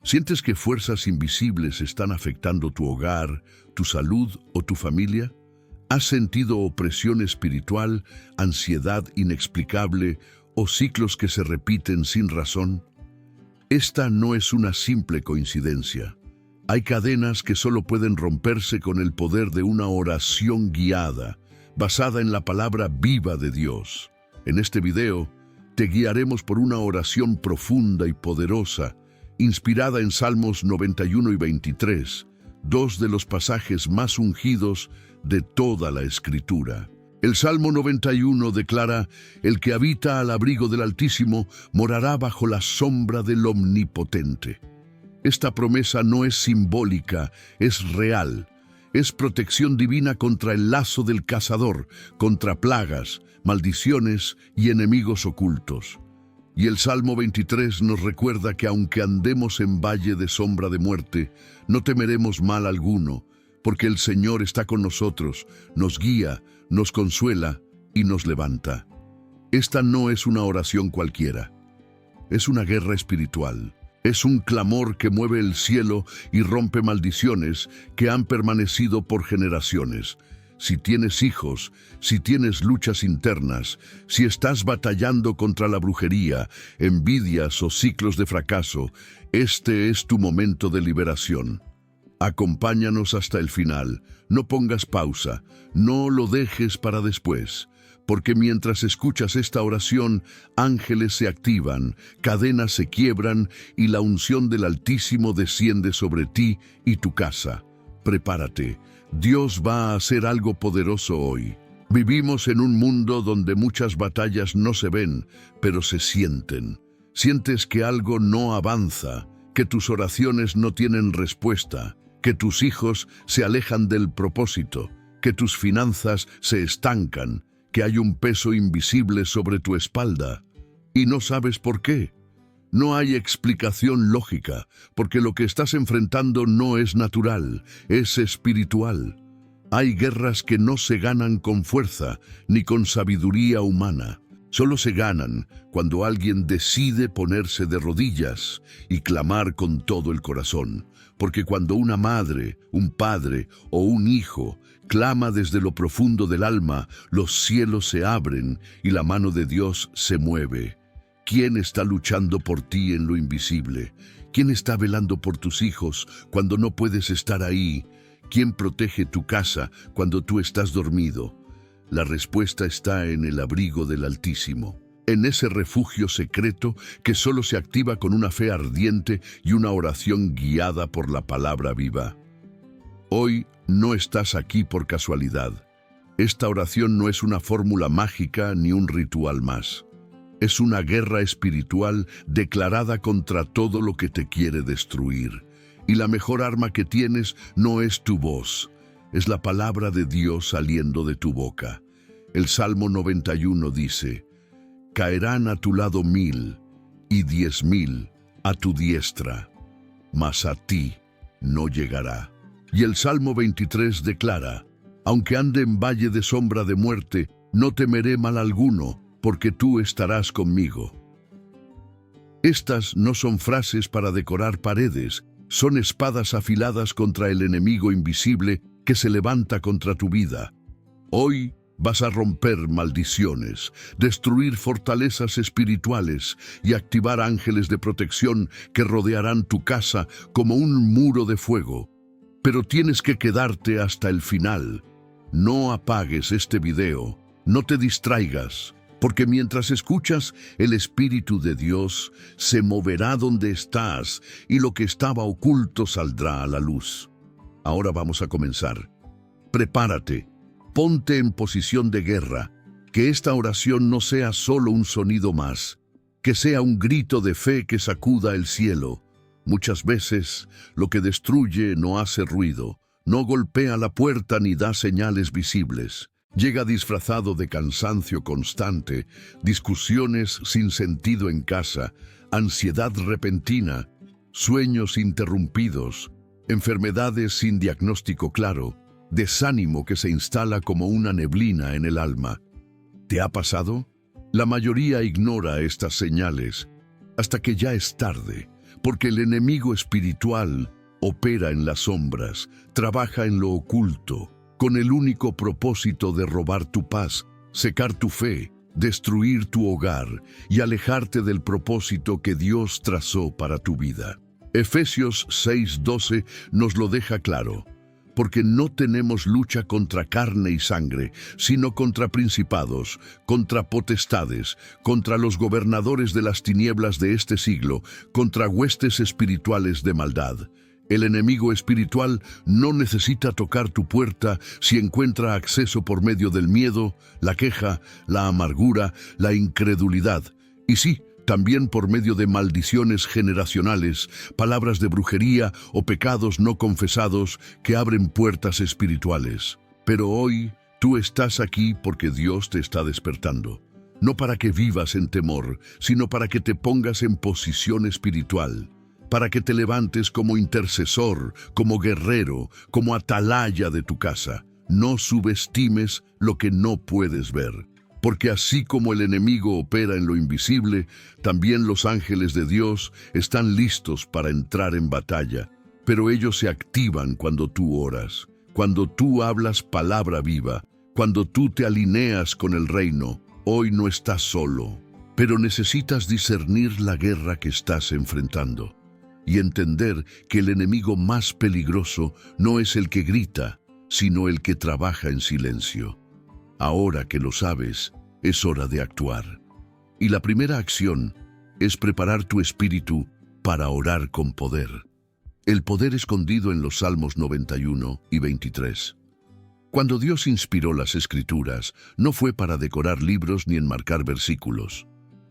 ¿Sientes que fuerzas invisibles están afectando tu hogar, tu salud o tu familia? ¿Has sentido opresión espiritual, ansiedad inexplicable o ciclos que se repiten sin razón? Esta no es una simple coincidencia. Hay cadenas que solo pueden romperse con el poder de una oración guiada, basada en la palabra viva de Dios. En este video, te guiaremos por una oración profunda y poderosa, inspirada en Salmos 91 y 23, dos de los pasajes más ungidos de toda la Escritura. El Salmo 91 declara: «El que habita al abrigo del Altísimo morará bajo la sombra del Omnipotente». Esta promesa no es simbólica, es real. Es protección divina contra el lazo del cazador, contra plagas, maldiciones y enemigos ocultos. Y el Salmo 23 nos recuerda que aunque andemos en valle de sombra de muerte, no temeremos mal alguno, porque el Señor está con nosotros, nos guía, nos consuela y nos levanta. Esta no es una oración cualquiera, es una guerra espiritual. Es un clamor que mueve el cielo y rompe maldiciones que han permanecido por generaciones. Si tienes hijos, si tienes luchas internas, si estás batallando contra la brujería, envidias o ciclos de fracaso, este es tu momento de liberación. Acompáñanos hasta el final, no pongas pausa, no lo dejes para después, porque mientras escuchas esta oración, ángeles se activan, cadenas se quiebran y la unción del Altísimo desciende sobre ti y tu casa. Prepárate, Dios va a hacer algo poderoso hoy. Vivimos en un mundo donde muchas batallas no se ven, pero se sienten. Sientes que algo no avanza, que tus oraciones no tienen respuesta, que tus hijos se alejan del propósito, que tus finanzas se estancan, que hay un peso invisible sobre tu espalda, y no sabes por qué. No hay explicación lógica, porque lo que estás enfrentando no es natural, es espiritual. Hay guerras que no se ganan con fuerza, ni con sabiduría humana. Solo se ganan cuando alguien decide ponerse de rodillas y clamar con todo el corazón. Porque cuando una madre, un padre o un hijo clama desde lo profundo del alma, los cielos se abren y la mano de Dios se mueve. ¿Quién está luchando por ti en lo invisible? ¿Quién está velando por tus hijos cuando no puedes estar ahí? ¿Quién protege tu casa cuando tú estás dormido? La respuesta está en el abrigo del Altísimo, en ese refugio secreto que solo se activa con una fe ardiente y una oración guiada por la palabra viva. Hoy no estás aquí por casualidad. Esta oración no es una fórmula mágica ni un ritual más. Es una guerra espiritual declarada contra todo lo que te quiere destruir. Y la mejor arma que tienes no es tu voz, es la palabra de Dios saliendo de tu boca. El Salmo 91 dice: «Caerán a tu lado 1000 y 10.000 a tu diestra, mas a ti no llegará». Y el Salmo 23 declara: «Aunque ande en valle de sombra de muerte, no temeré mal alguno, porque tú estarás conmigo». Estas no son frases para decorar paredes, son espadas afiladas contra el enemigo invisible que se levanta contra tu vida. Hoy vas a romper maldiciones, destruir fortalezas espirituales y activar ángeles de protección que rodearán tu casa como un muro de fuego. Pero tienes que quedarte hasta el final. No apagues este video, no te distraigas, porque mientras escuchas, el Espíritu de Dios se moverá donde estás y lo que estaba oculto saldrá a la luz. Ahora vamos a comenzar. Prepárate, ponte en posición de guerra, que esta oración no sea solo un sonido más, que sea un grito de fe que sacuda el cielo. Muchas veces, lo que destruye no hace ruido, no golpea la puerta ni da señales visibles. Llega disfrazado de cansancio constante, discusiones sin sentido en casa, ansiedad repentina, sueños interrumpidos, enfermedades sin diagnóstico claro, desánimo que se instala como una neblina en el alma. ¿Te ha pasado? La mayoría ignora estas señales hasta que ya es tarde, porque el enemigo espiritual opera en las sombras, trabaja en lo oculto, con el único propósito de robar tu paz, secar tu fe, destruir tu hogar y alejarte del propósito que Dios trazó para tu vida. Efesios 6:12 nos lo deja claro. Porque no tenemos lucha contra carne y sangre, sino contra principados, contra potestades, contra los gobernadores de las tinieblas de este siglo, contra huestes espirituales de maldad. El enemigo espiritual no necesita tocar tu puerta si encuentra acceso por medio del miedo, la queja, la amargura, la incredulidad. Y sí, también por medio de maldiciones generacionales, palabras de brujería o pecados no confesados que abren puertas espirituales. Pero hoy tú estás aquí porque Dios te está despertando. No para que vivas en temor, sino para que te pongas en posición espiritual. Para que te levantes como intercesor, como guerrero, como atalaya de tu casa. No subestimes lo que no puedes ver. Porque así como el enemigo opera en lo invisible, también los ángeles de Dios están listos para entrar en batalla. Pero ellos se activan cuando tú oras, cuando tú hablas palabra viva, cuando tú te alineas con el reino. Hoy no estás solo, pero necesitas discernir la guerra que estás enfrentando y entender que el enemigo más peligroso no es el que grita, sino el que trabaja en silencio. Ahora que lo sabes, es hora de actuar. Y la primera acción es preparar tu espíritu para orar con poder. El poder escondido en los Salmos 91 y 23. Cuando Dios inspiró las Escrituras, no fue para decorar libros ni enmarcar versículos.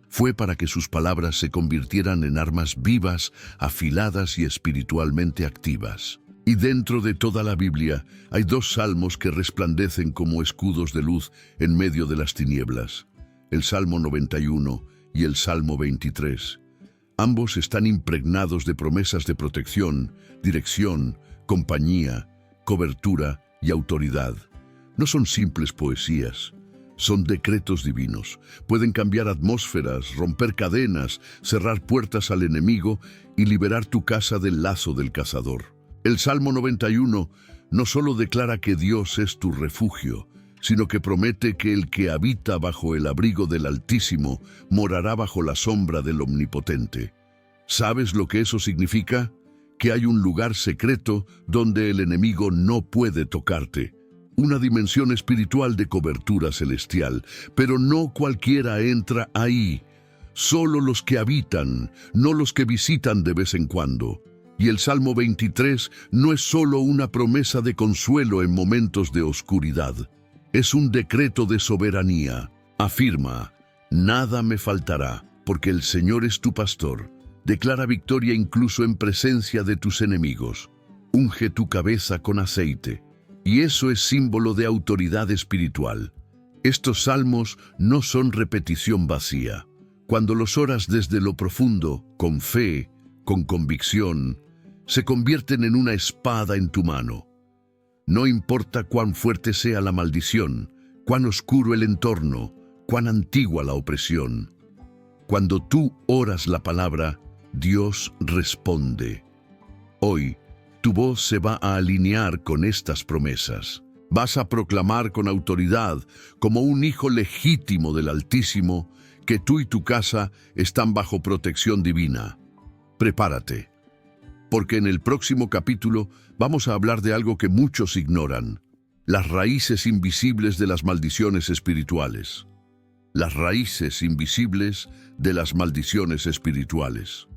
Fue para que sus palabras se convirtieran en armas vivas, afiladas y espiritualmente activas. Y dentro de toda la Biblia hay dos salmos que resplandecen como escudos de luz en medio de las tinieblas. El Salmo 91 y el Salmo 23. Ambos están impregnados de promesas de protección, dirección, compañía, cobertura y autoridad. No son simples poesías, son decretos divinos. Pueden cambiar atmósferas, romper cadenas, cerrar puertas al enemigo y liberar tu casa del lazo del cazador. El Salmo 91 no solo declara que Dios es tu refugio, sino que promete que el que habita bajo el abrigo del Altísimo morará bajo la sombra del Omnipotente. ¿Sabes lo que eso significa? Que hay un lugar secreto donde el enemigo no puede tocarte. Una dimensión espiritual de cobertura celestial, pero no cualquiera entra ahí. Solo los que habitan, no los que visitan de vez en cuando. Y el Salmo 23 no es solo una promesa de consuelo en momentos de oscuridad. Es un decreto de soberanía. Afirma, nada me faltará, porque el Señor es tu pastor. Declara victoria incluso en presencia de tus enemigos. Unge tu cabeza con aceite. Y eso es símbolo de autoridad espiritual. Estos salmos no son repetición vacía. Cuando los oras desde lo profundo, con fe, con convicción, se convierten en una espada en tu mano. No importa cuán fuerte sea la maldición, cuán oscuro el entorno, cuán antigua la opresión. Cuando tú oras la palabra, Dios responde. Hoy, tu voz se va a alinear con estas promesas. Vas a proclamar con autoridad, como un hijo legítimo del Altísimo, que tú y tu casa están bajo protección divina. Prepárate, porque en el próximo capítulo vamos a hablar de algo que muchos ignoran: las raíces invisibles de las maldiciones espirituales. Las raíces invisibles de las maldiciones espirituales.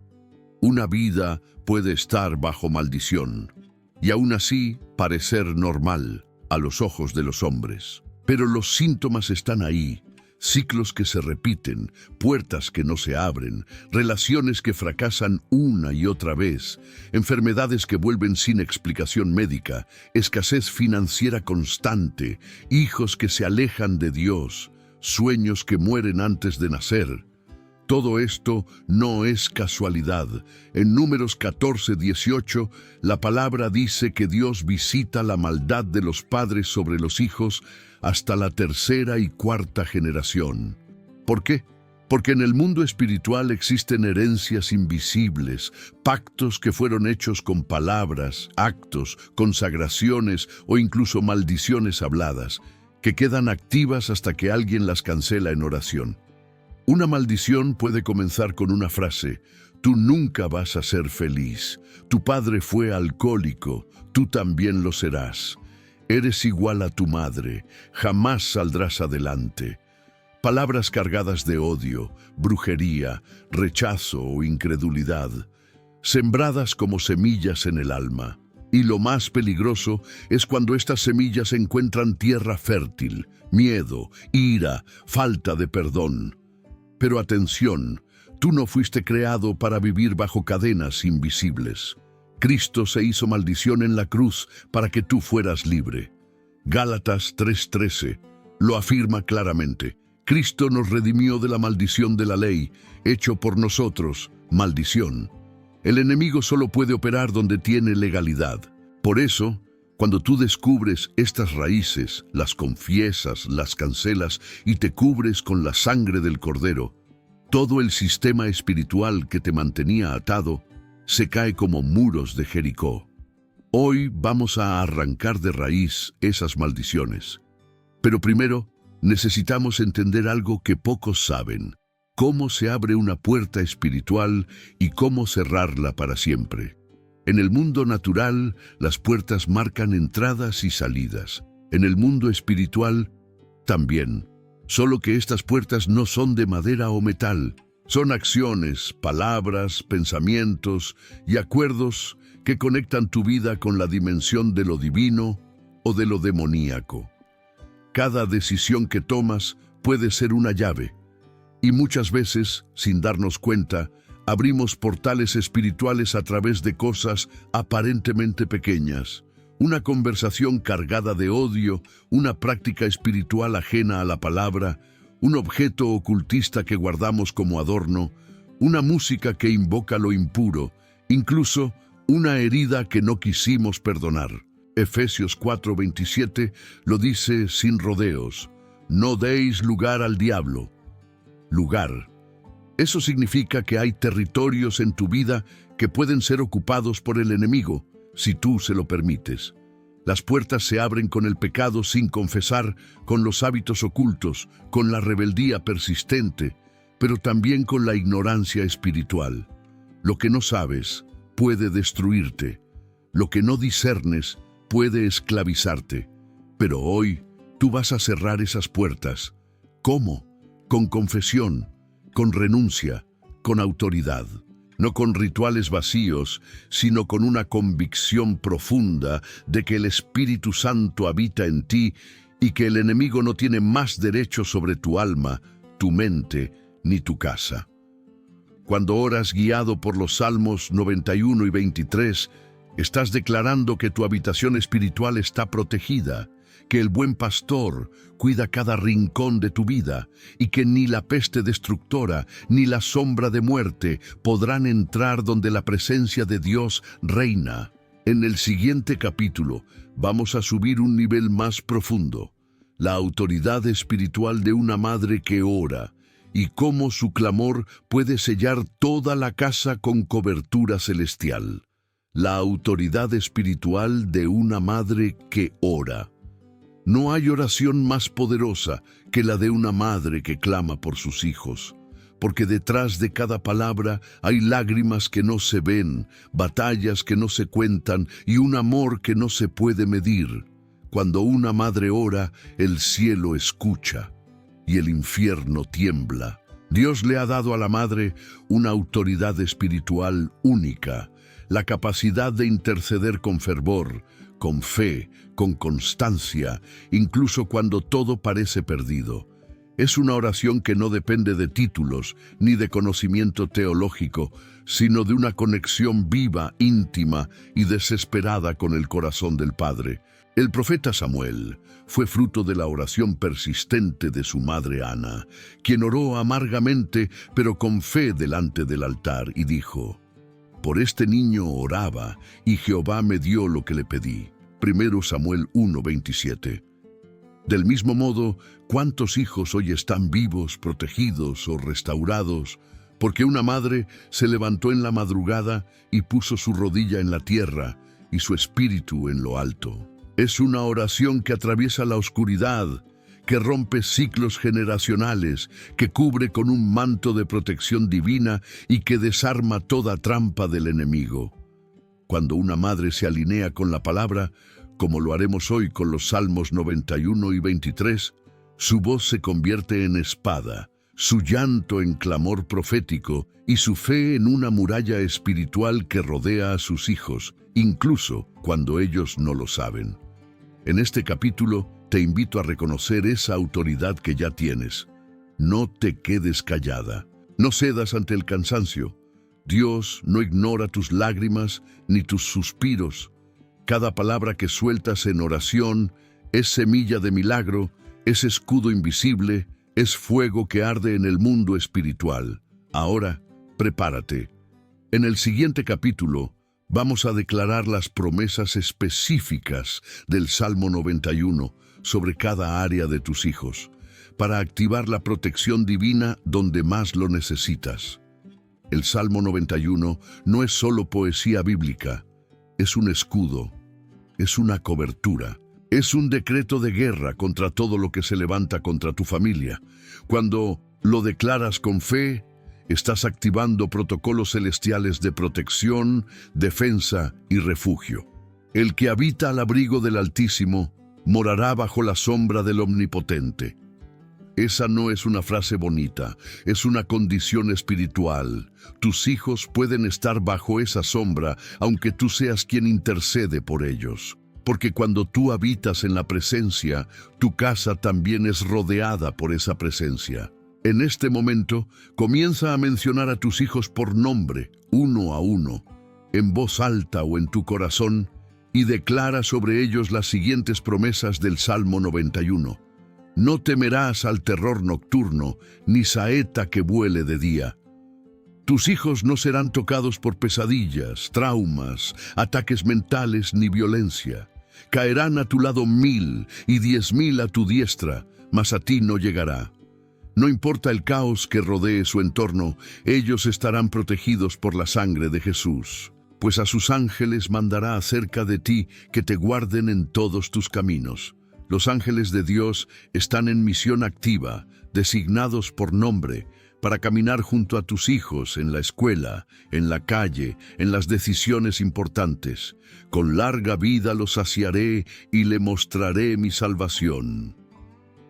Una vida puede estar bajo maldición y aún así parecer normal a los ojos de los hombres. Pero los síntomas están ahí: ciclos que se repiten, puertas que no se abren, relaciones que fracasan una y otra vez, enfermedades que vuelven sin explicación médica, escasez financiera constante, hijos que se alejan de Dios, sueños que mueren antes de nacer. Todo esto no es casualidad. En Números 14:18, la palabra dice que Dios visita la maldad de los padres sobre los hijos hasta la tercera y cuarta generación. ¿Por qué? Porque en el mundo espiritual existen herencias invisibles, pactos que fueron hechos con palabras, actos, consagraciones o incluso maldiciones habladas, que quedan activas hasta que alguien las cancela en oración. Una maldición puede comenzar con una frase: tú nunca vas a ser feliz, tu padre fue alcohólico, tú también lo serás, eres igual a tu madre, jamás saldrás adelante. Palabras cargadas de odio, brujería, rechazo o incredulidad, sembradas como semillas en el alma. Y lo más peligroso es cuando estas semillas encuentran tierra fértil, miedo, ira, falta de perdón. Pero atención, tú no fuiste creado para vivir bajo cadenas invisibles. Cristo se hizo maldición en la cruz para que tú fueras libre. Gálatas 3:13 lo afirma claramente. Cristo nos redimió de la maldición de la ley, hecho por nosotros, maldición. El enemigo solo puede operar donde tiene legalidad. Por eso, cuando tú descubres estas raíces, las confiesas, las cancelas y te cubres con la sangre del Cordero, todo el sistema espiritual que te mantenía atado se cae como muros de Jericó. Hoy vamos a arrancar de raíz esas maldiciones. Pero primero, necesitamos entender algo que pocos saben: cómo se abre una puerta espiritual y cómo cerrarla para siempre. En el mundo natural, las puertas marcan entradas y salidas. En el mundo espiritual, también. Solo que estas puertas no son de madera o metal. Son acciones, palabras, pensamientos y acuerdos que conectan tu vida con la dimensión de lo divino o de lo demoníaco. Cada decisión que tomas puede ser una llave. Y muchas veces, sin darnos cuenta, abrimos portales espirituales a través de cosas aparentemente pequeñas. Una conversación cargada de odio, una práctica espiritual ajena a la palabra, un objeto ocultista que guardamos como adorno, una música que invoca lo impuro, incluso una herida que no quisimos perdonar. Efesios 4:27 lo dice sin rodeos: no deis lugar al diablo. Lugar. Eso significa que hay territorios en tu vida que pueden ser ocupados por el enemigo, si tú se lo permites. Las puertas se abren con el pecado sin confesar, con los hábitos ocultos, con la rebeldía persistente, pero también con la ignorancia espiritual. Lo que no sabes puede destruirte. Lo que no discernes puede esclavizarte. Pero hoy tú vas a cerrar esas puertas. ¿Cómo? Con confesión, con renuncia, con autoridad. No con rituales vacíos, sino con una convicción profunda de que el Espíritu Santo habita en ti y que el enemigo no tiene más derecho sobre tu alma, tu mente, ni tu casa. Cuando oras guiado por los Salmos 91 y 23, estás declarando que tu habitación espiritual está protegida, que el buen pastor cuida cada rincón de tu vida y que ni la peste destructora ni la sombra de muerte podrán entrar donde la presencia de Dios reina. En el siguiente capítulo vamos a subir un nivel más profundo: la autoridad espiritual de una madre que ora y cómo su clamor puede sellar toda la casa con cobertura celestial. La autoridad espiritual de una madre que ora. No hay oración más poderosa que la de una madre que clama por sus hijos, porque detrás de cada palabra hay lágrimas que no se ven, batallas que no se cuentan y un amor que no se puede medir. Cuando una madre ora, el cielo escucha y el infierno tiembla. Dios le ha dado a la madre una autoridad espiritual única, la capacidad de interceder con fervor, con fe, con constancia, incluso cuando todo parece perdido. Es una oración que no depende de títulos ni de conocimiento teológico, sino de una conexión viva, íntima y desesperada con el corazón del Padre. El profeta Samuel fue fruto de la oración persistente de su madre Ana, quien oró amargamente pero con fe delante del altar y dijo: por este niño oraba y Jehová me dio lo que le pedí. 1 Samuel 1:27. Del mismo modo, ¿cuántos hijos hoy están vivos, protegidos o restaurados porque una madre se levantó en la madrugada y puso su rodilla en la tierra y su espíritu en lo alto? Es una oración que atraviesa la oscuridad, que rompe ciclos generacionales, que cubre con un manto de protección divina y que desarma toda trampa del enemigo. Cuando una madre se alinea con la palabra, como lo haremos hoy con los Salmos 91 y 23, su voz se convierte en espada, su llanto en clamor profético y su fe en una muralla espiritual que rodea a sus hijos, incluso cuando ellos no lo saben. En este capítulo te invito a reconocer esa autoridad que ya tienes. No te quedes callada, no cedas ante el cansancio. Dios no ignora tus lágrimas ni tus suspiros. Cada palabra que sueltas en oración es semilla de milagro, es escudo invisible, es fuego que arde en el mundo espiritual. Ahora, prepárate. En el siguiente capítulo, vamos a declarar las promesas específicas del Salmo 91 sobre cada área de tus hijos, para activar la protección divina donde más lo necesitas. El Salmo 91 no es solo poesía bíblica, es un escudo, es una cobertura, es un decreto de guerra contra todo lo que se levanta contra tu familia. Cuando lo declaras con fe, estás activando protocolos celestiales de protección, defensa y refugio. El que habita al abrigo del Altísimo morará bajo la sombra del Omnipotente. Esa no es una frase bonita, es una condición espiritual. Tus hijos pueden estar bajo esa sombra, aunque tú seas quien intercede por ellos. Porque cuando tú habitas en la presencia, tu casa también es rodeada por esa presencia. En este momento, comienza a mencionar a tus hijos por nombre, uno a uno, en voz alta o en tu corazón, y declara sobre ellos las siguientes promesas del Salmo 91. No temerás al terror nocturno, ni saeta que vuele de día. Tus hijos no serán tocados por pesadillas, traumas, ataques mentales ni violencia. Caerán a tu lado 1000 y 10.000 a tu diestra, mas a ti no llegará. No importa el caos que rodee su entorno, ellos estarán protegidos por la sangre de Jesús, pues a sus ángeles mandará acerca de ti que te guarden en todos tus caminos. Los ángeles de Dios están en misión activa, designados por nombre, para caminar junto a tus hijos en la escuela, en la calle, en las decisiones importantes. Con larga vida los saciaré y le mostraré mi salvación.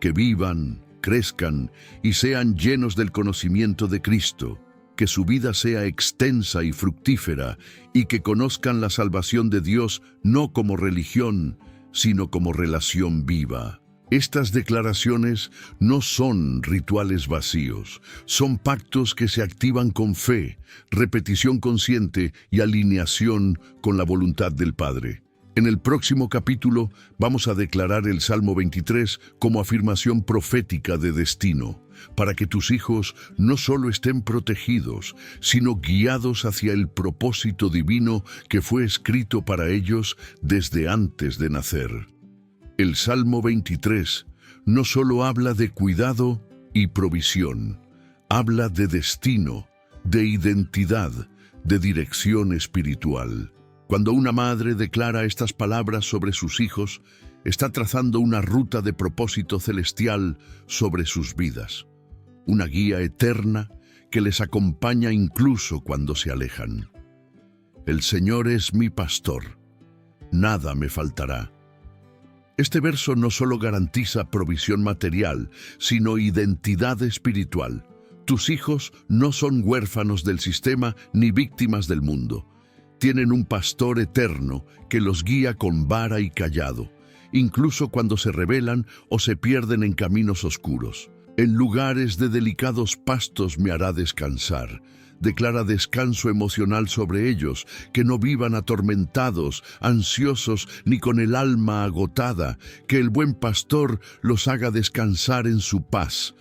Que vivan, crezcan y sean llenos del conocimiento de Cristo, que su vida sea extensa y fructífera y que conozcan la salvación de Dios no como religión, sino como relación viva. Estas declaraciones no son rituales vacíos, son pactos que se activan con fe, repetición consciente y alineación con la voluntad del Padre. En el próximo capítulo vamos a declarar el Salmo 23 como afirmación profética de destino, para que tus hijos no solo estén protegidos, sino guiados hacia el propósito divino que fue escrito para ellos desde antes de nacer. El Salmo 23 no solo habla de cuidado y provisión, habla de destino, de identidad, de dirección espiritual. Cuando una madre declara estas palabras sobre sus hijos, está trazando una ruta de propósito celestial sobre sus vidas, una guía eterna que les acompaña incluso cuando se alejan. El Señor es mi pastor, nada me faltará. Este verso no solo garantiza provisión material, sino identidad espiritual. Tus hijos no son huérfanos del sistema ni víctimas del mundo. Tienen un pastor eterno que los guía con vara y cayado, incluso cuando se rebelan o se pierden en caminos oscuros. En lugares de delicados pastos me hará descansar. Declara descanso emocional sobre ellos, que no vivan atormentados, ansiosos, ni con el alma agotada, que el buen pastor los haga descansar en su paz.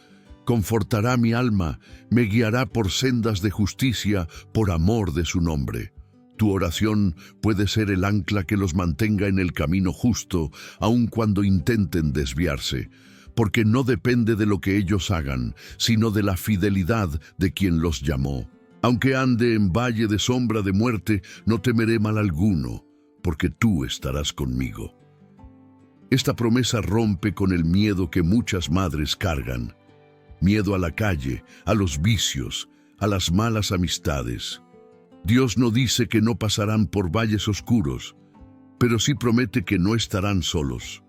Confortará mi alma, me guiará por sendas de justicia, por amor de su nombre. Tu oración puede ser el ancla que los mantenga en el camino justo, aun cuando intenten desviarse, porque no depende de lo que ellos hagan, sino de la fidelidad de quien los llamó. Aunque ande en valle de sombra de muerte, no temeré mal alguno, porque tú estarás conmigo. Esta promesa rompe con el miedo que muchas madres cargan. Miedo a la calle, a los vicios, a las malas amistades. Dios no dice que no pasarán por valles oscuros, pero sí promete que no estarán solos.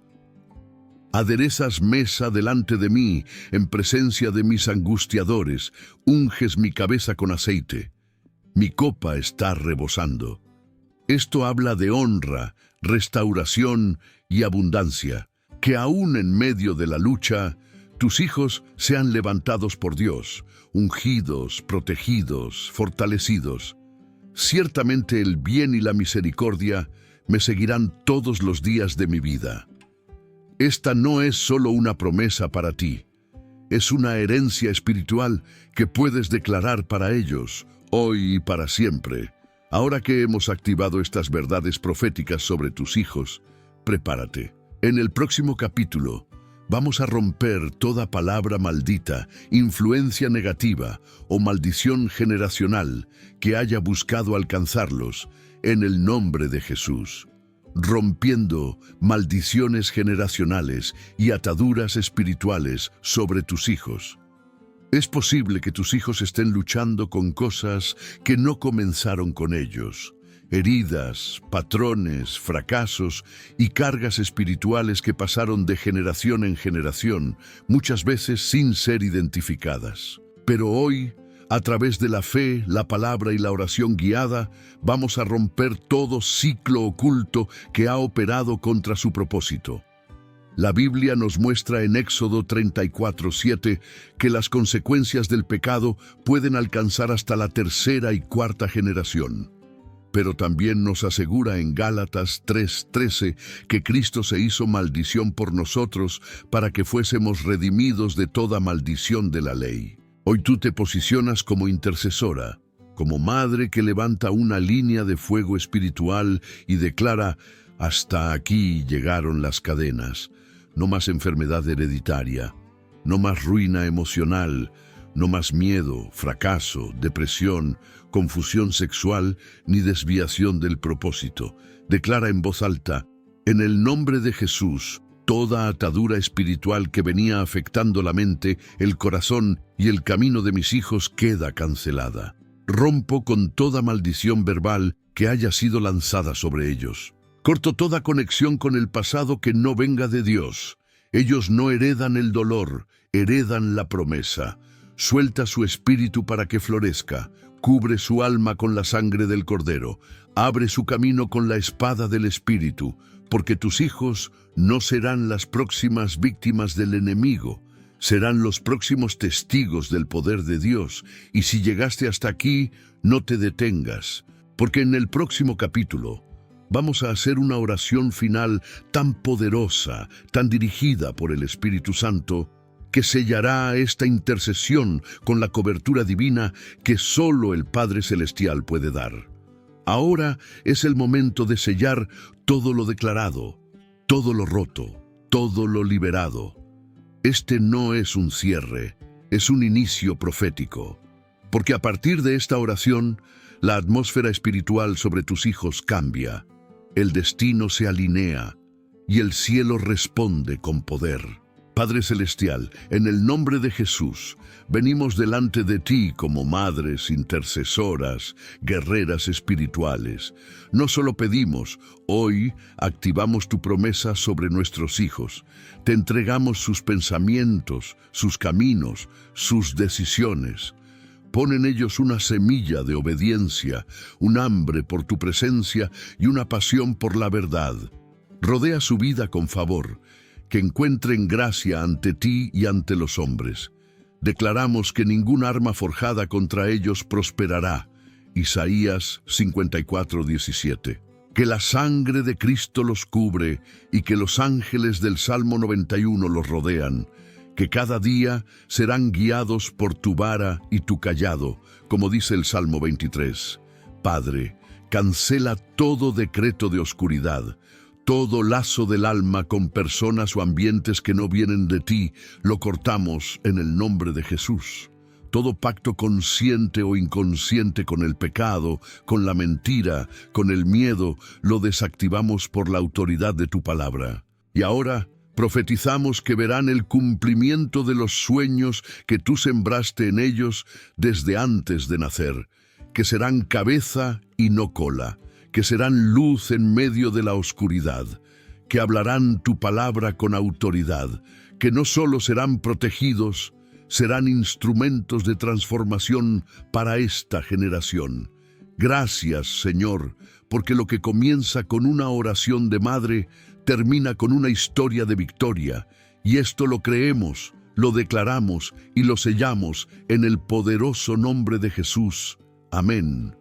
Aderezas mesa delante de mí, en presencia de mis angustiadores, unges mi cabeza con aceite. Mi copa está rebosando. Esto habla de honra, restauración y abundancia, que aún en medio de la lucha, tus hijos sean levantados por Dios, ungidos, protegidos, fortalecidos. Ciertamente el bien y la misericordia me seguirán todos los días de mi vida. Esta no es solo una promesa para ti, es una herencia espiritual que puedes declarar para ellos, hoy y para siempre. Ahora que hemos activado estas verdades proféticas sobre tus hijos, prepárate. En el próximo capítulo, vamos a romper toda palabra maldita, influencia negativa o maldición generacional que haya buscado alcanzarlos en el nombre de Jesús, rompiendo maldiciones generacionales y ataduras espirituales sobre tus hijos. Es posible que tus hijos estén luchando con cosas que no comenzaron con ellos, heridas, patrones, fracasos y cargas espirituales que pasaron de generación en generación, muchas veces sin ser identificadas. Pero hoy, a través de la fe, la palabra y la oración guiada, vamos a romper todo ciclo oculto que ha operado contra su propósito. La Biblia nos muestra en Éxodo 34:7 que las consecuencias del pecado pueden alcanzar hasta la tercera y cuarta generación. Pero también nos asegura en Gálatas 3:13 que Cristo se hizo maldición por nosotros para que fuésemos redimidos de toda maldición de la ley. Hoy tú te posicionas como intercesora, como madre que levanta una línea de fuego espiritual y declara: hasta aquí llegaron las cadenas. No más enfermedad hereditaria, no más ruina emocional, no más miedo, fracaso, depresión, confusión sexual ni desviación del propósito. Declara en voz alta: en el nombre de Jesús, toda atadura espiritual que venía afectando la mente, el corazón y el camino de mis hijos queda cancelada. Rompo con toda maldición verbal que haya sido lanzada sobre ellos. Corto toda conexión con el pasado que no venga de Dios. Ellos no heredan el dolor, heredan la promesa. Suelta su espíritu para que florezca. Cubre su alma con la sangre del Cordero. Abre su camino con la espada del Espíritu, porque tus hijos no serán las próximas víctimas del enemigo. Serán los próximos testigos del poder de Dios. Y si llegaste hasta aquí, no te detengas, porque en el próximo capítulo vamos a hacer una oración final tan poderosa, tan dirigida por el Espíritu Santo, que sellará esta intercesión con la cobertura divina que solo el Padre Celestial puede dar. Ahora es el momento de sellar todo lo declarado, todo lo roto, todo lo liberado. Este no es un cierre, es un inicio profético, porque a partir de esta oración, la atmósfera espiritual sobre tus hijos cambia. El destino se alinea y el cielo responde con poder. Padre Celestial, en el nombre de Jesús, venimos delante de ti como madres, intercesoras, guerreras espirituales. No solo pedimos, hoy activamos tu promesa sobre nuestros hijos. Te entregamos sus pensamientos, sus caminos, sus decisiones. Pon en ellos una semilla de obediencia, un hambre por tu presencia y una pasión por la verdad. Rodea su vida con favor, que encuentren gracia ante ti y ante los hombres. Declaramos que ningún arma forjada contra ellos prosperará. Isaías 54:17. Que la sangre de Cristo los cubre y que los ángeles del Salmo 91 los rodean. Que cada día serán guiados por tu vara y tu cayado, como dice el Salmo 23. Padre, cancela todo decreto de oscuridad. Todo lazo del alma con personas o ambientes que no vienen de ti, lo cortamos en el nombre de Jesús. Todo pacto consciente o inconsciente con el pecado, con la mentira, con el miedo, lo desactivamos por la autoridad de tu palabra. Y ahora profetizamos que verán el cumplimiento de los sueños que tú sembraste en ellos desde antes de nacer, que serán cabeza y no cola, que serán luz en medio de la oscuridad, que hablarán tu palabra con autoridad, que no solo serán protegidos, serán instrumentos de transformación para esta generación. Gracias, Señor, porque lo que comienza con una oración de madre termina con una historia de victoria, y esto lo creemos, lo declaramos y lo sellamos en el poderoso nombre de Jesús. Amén.